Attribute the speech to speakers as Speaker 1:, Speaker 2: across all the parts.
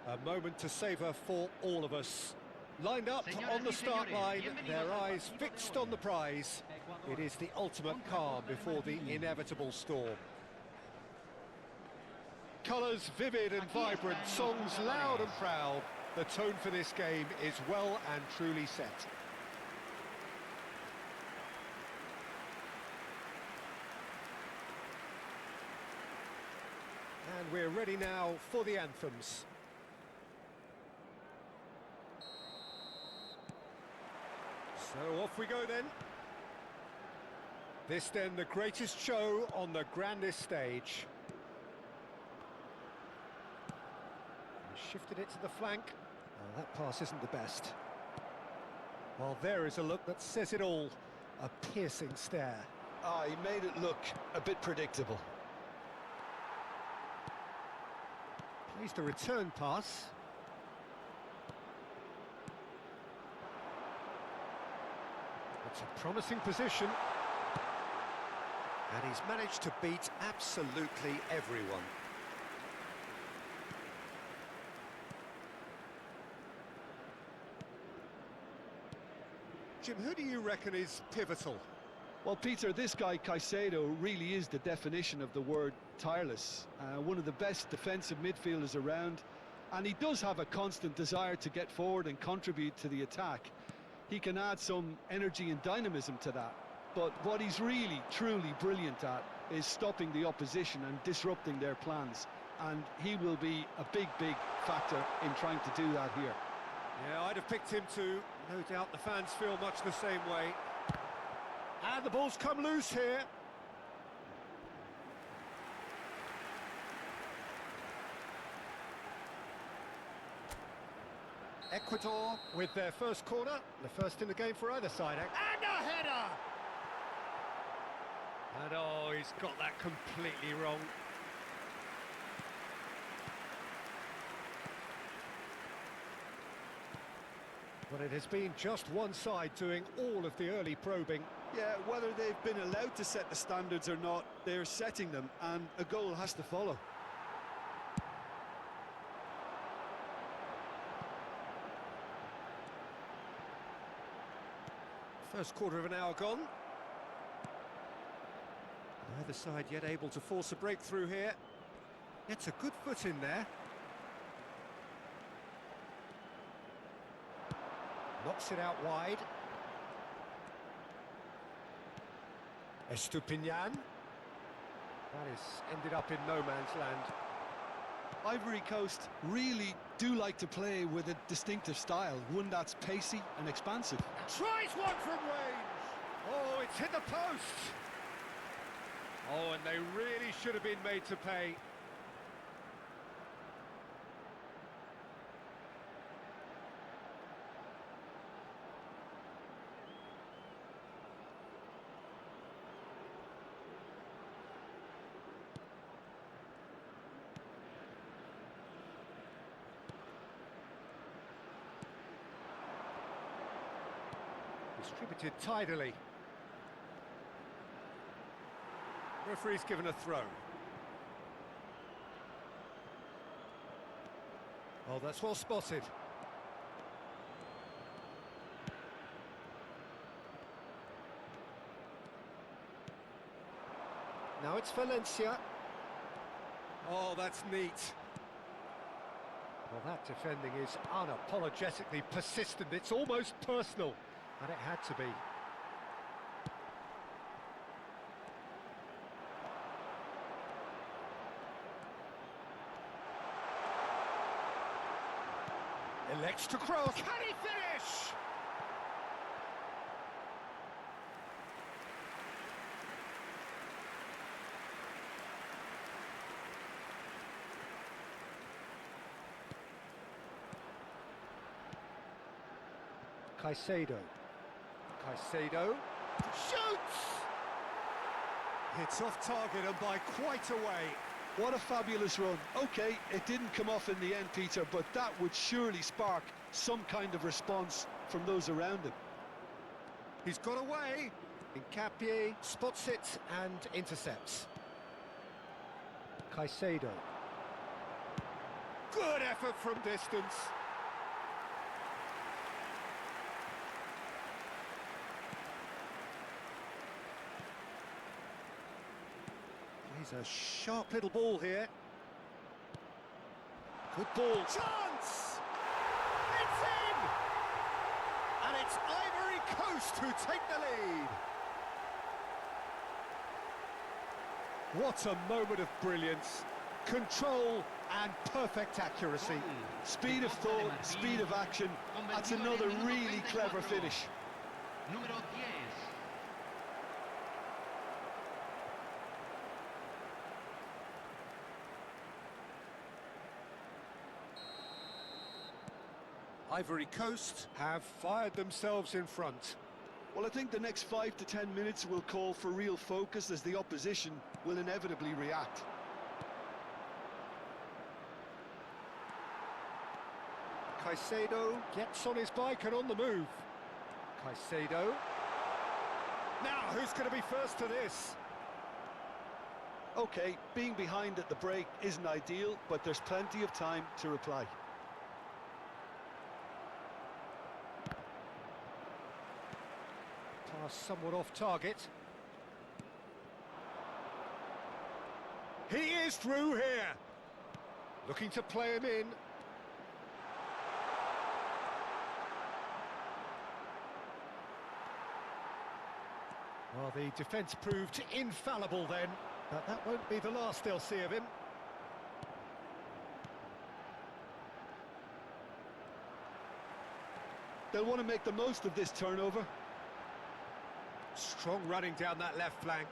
Speaker 1: A moment to savour for all of us. Lined up on the start line, their eyes fixed on the prize. It is the ultimate calm before the inevitable storm. Colours vivid and vibrant, songs loud and proud. The tone for this game is well and truly set. And we're ready now for the anthems. So off we go then. This then the greatest show on the grandest stage. He shifted it to the flank. Oh, that pass isn't the best. Well, there is a look that says it all. A piercing stare.
Speaker 2: Ah, he made it look a bit predictable.
Speaker 1: Plays the return pass. It's a promising position. And he's managed to beat absolutely everyone. Jim, who do you reckon is pivotal?
Speaker 2: Well, Peter, this guy Caicedo really is the definition of the word tireless. One of the best defensive midfielders around, and he does have a constant desire to get forward and contribute to the attack. He can add some energy and dynamism to that, but what he's really, truly brilliant at is stopping the opposition and disrupting their plans, and he will be a big, big factor in trying to do that here.
Speaker 1: Yeah, I'd have picked him too. No doubt the fans feel much the same way. And the ball's come loose here. Ecuador with their first corner, the first in the game for either side. And a header! And oh, he's got that completely wrong. But it has been just one side doing all of the early probing.
Speaker 2: Yeah, whether they've been allowed to set the standards or not, they're setting them, and a goal has to follow.
Speaker 1: First quarter of an hour gone. Neither side yet able to force a breakthrough here. It's a good foot in there. Knocks it out wide. Estupinian. That is ended up in no man's land.
Speaker 2: Ivory Coast really do like to play with a distinctive style, one that's pacey and expansive.
Speaker 1: Tries one from range! Oh, it's hit the post! Oh, and they really should have been made to pay. Distributed tidily. Referee's given a throw. Oh, that's well spotted. Now it's Valencia. Oh, that's neat. Well, that defending is unapologetically persistent. It's almost personal. And it had to be. Elects to cross. Can he finish? Caicedo. Caicedo shoots! It's off target and by quite a way.
Speaker 2: What a fabulous run. Okay, it didn't come off in the end, Peter, but that would surely spark some kind of response from those around him.
Speaker 1: He's got away. Hincapié spots it and intercepts. Caicedo. Good effort from distance. He's a sharp little ball here. Good ball. Chance! It's in! And it's Ivory Coast who take the lead. What a moment of brilliance. Control and perfect accuracy.
Speaker 2: Speed of thought, speed of action. That's another really clever finish.
Speaker 3: Número 10.
Speaker 1: Ivory Coast have fired themselves in front.
Speaker 2: Well, I think the next 5 to 10 minutes will call for real focus as the opposition will inevitably react.
Speaker 1: Caicedo gets on his bike and on the move. Caicedo. Now, who's going to be first to this?
Speaker 2: Okay, being behind at the break isn't ideal, but there's plenty of time to reply.
Speaker 1: Pass somewhat off target. He is through here. Looking to play him in. Well, the defence proved infallible then, but that won't be the last they'll see of him.
Speaker 2: They'll want to make the most of this turnover.
Speaker 1: Strong running down that left flank.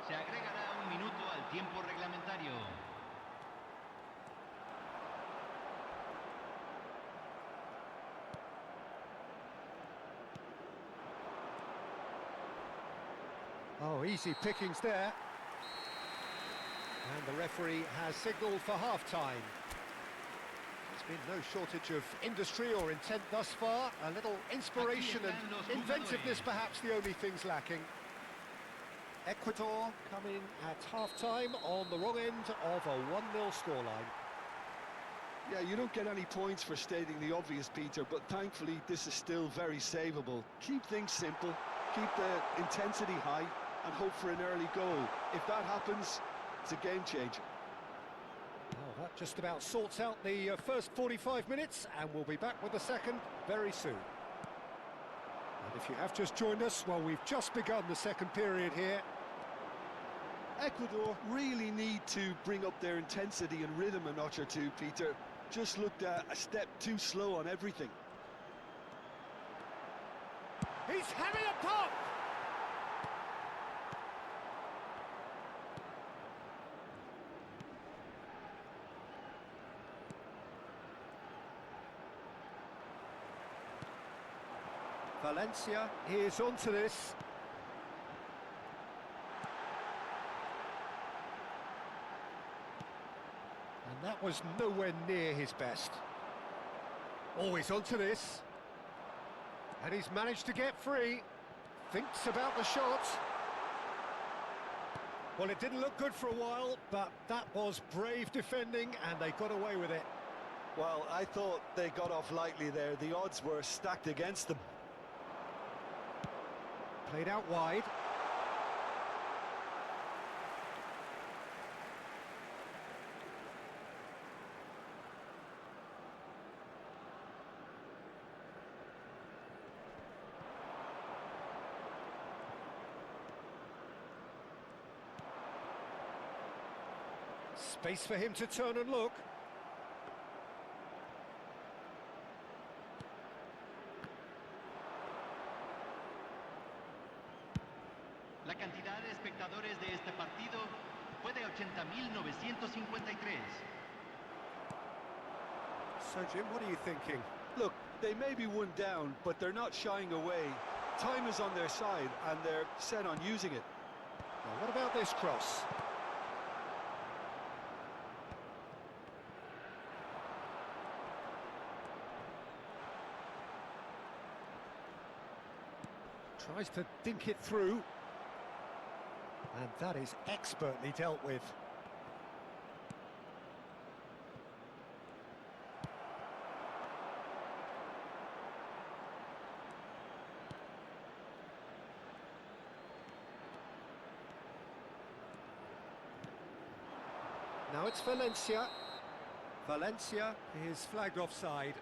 Speaker 3: Se agregará un minuto al tiempo reglamentario.
Speaker 1: Oh, easy pickings there. And the referee has signalled for half-time. There's been no shortage of industry or intent thus far. A little inspiration and inventiveness perhaps the only things lacking. Ecuador coming at half-time on the wrong end of a 1-0 scoreline.
Speaker 2: Yeah, you don't get any points for stating the obvious, Peter, but thankfully this is still very savable. Keep things simple, keep the intensity high, and hope for an early goal. If that happens, it's a game changer.
Speaker 1: Well, that just about sorts out the first 45 minutes, and we'll be back with the second very soon. And if you have just joined us, well, we've just begun the second period here.
Speaker 2: Ecuador really need to bring up their intensity and rhythm a notch or two, Peter. Just looked a step too slow on everything.
Speaker 1: He's having a pop! Valencia is onto this. And that was nowhere near his best. Always onto this. And he's managed to get free. Thinks about the shot. Well, it didn't look good for a while, but that was brave defending, and they got away with it.
Speaker 2: Well, I thought they got off lightly there. The odds were stacked against them.
Speaker 1: Played out wide. Space for him to turn and look.
Speaker 3: La cantidad de espectadores de este partido fue de 80.953.
Speaker 1: So, Jim, what are you thinking?
Speaker 2: Look, they may be one down, but they're not shying away. Time is on their side, and they're set on using it.
Speaker 1: Well, what about this cross? Tries to dink it through. And that is expertly dealt with. Now it's Valencia. Valencia is flagged offside.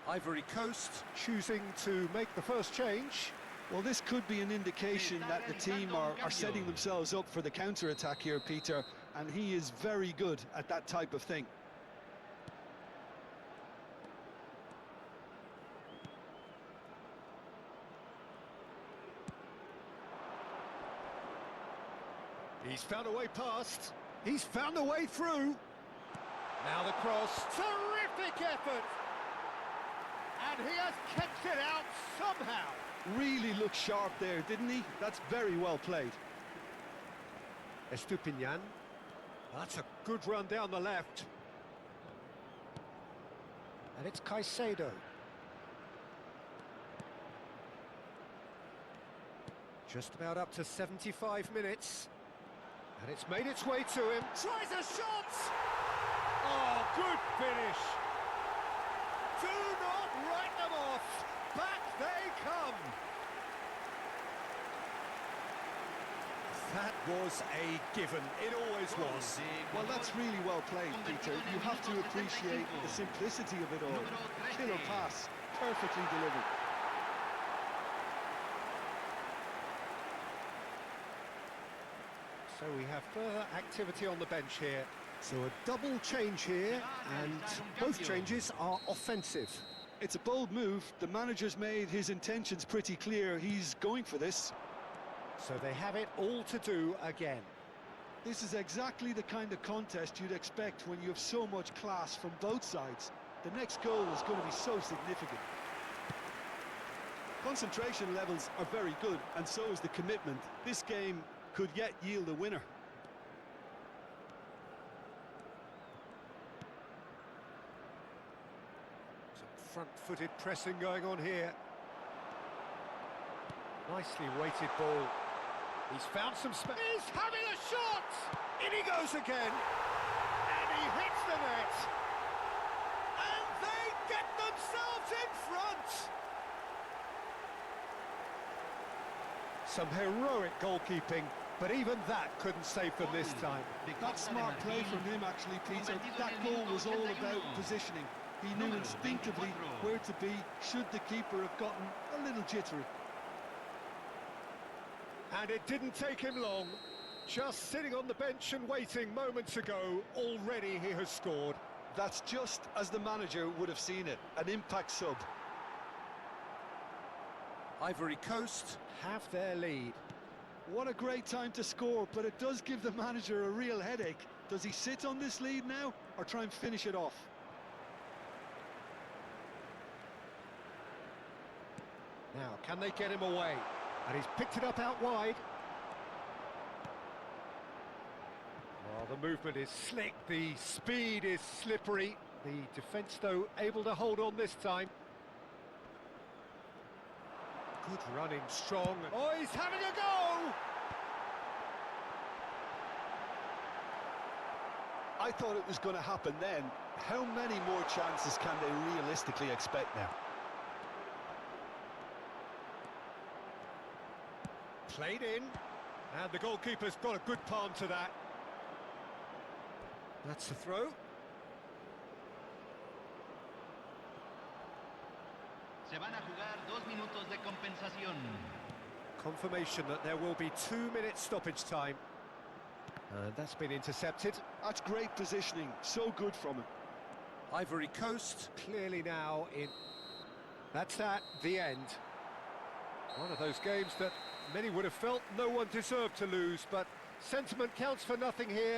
Speaker 1: Ivory Coast choosing to make the first change.
Speaker 2: Well, this could be an indication that the team are setting themselves up for the counter-attack here, Peter, and he is very good at that type of thing.
Speaker 1: He's found a way past. He's found a way through. Now the cross. Terrific effort. And he has kept it out somehow.
Speaker 2: Really looked sharp there, didn't he? That's very well played.
Speaker 1: Estupinian. That's a good run down the left. And it's Caicedo. Just about up to 75 minutes. And it's made its way to him. Tries a shot! Oh, good finish. Do not write them off. Back they come. That was a given. It always was.
Speaker 2: Well, that's really well played, Peter. You have to appreciate the simplicity of it all. Killer pass, perfectly delivered.
Speaker 1: So we have further activity on the bench here. So a double change here, and both changes are offensive.
Speaker 2: It's a bold move. The manager's made his intentions pretty clear. He's going for this.
Speaker 1: So they have it all to do again.
Speaker 2: This is exactly the kind of contest you'd expect when you have so much class from both sides. The next goal is going to be so significant. Concentration levels are very good, and so is the commitment. This game could yet yield a winner.
Speaker 1: Some front-footed pressing going on here. Nicely weighted ball. He's found some space. He's having a shot! In he goes again. And he hits the net. And they get themselves in front. Some heroic goalkeeping, but even that couldn't save them this time.
Speaker 2: That's smart play from him, actually, Peter. That goal was all about positioning. He knew instinctively where to be should the keeper have gotten a little jittery.
Speaker 1: And it didn't take him long. Just sitting on the bench and waiting moments ago, already he has scored.
Speaker 2: That's just as the manager would have seen it, an impact sub.
Speaker 1: Ivory Coast have their lead.
Speaker 2: What a great time to score, but it does give the manager a real headache. Does he sit on this lead now, or try and finish it off?
Speaker 1: Now, can they get him away? And he's picked it up out wide. Well, the movement is slick, the speed is slippery. The defence, though, able to hold on this time. Good running, strong. Oh, he's having a go!
Speaker 2: I thought it was going to happen then. How many more chances can they realistically expect now?
Speaker 1: Played in, and the goalkeeper's got a good palm to that. That's the throw.
Speaker 3: Se van a jugar 2 minutos de compensación.
Speaker 1: Confirmation that there will be 2 minutes stoppage time. And that's been intercepted.
Speaker 2: That's great positioning, so good from him.
Speaker 1: Ivory Coast clearly now in. That's that, the end. One of those games that many would have felt no one deserved to lose, but sentiment counts for nothing here,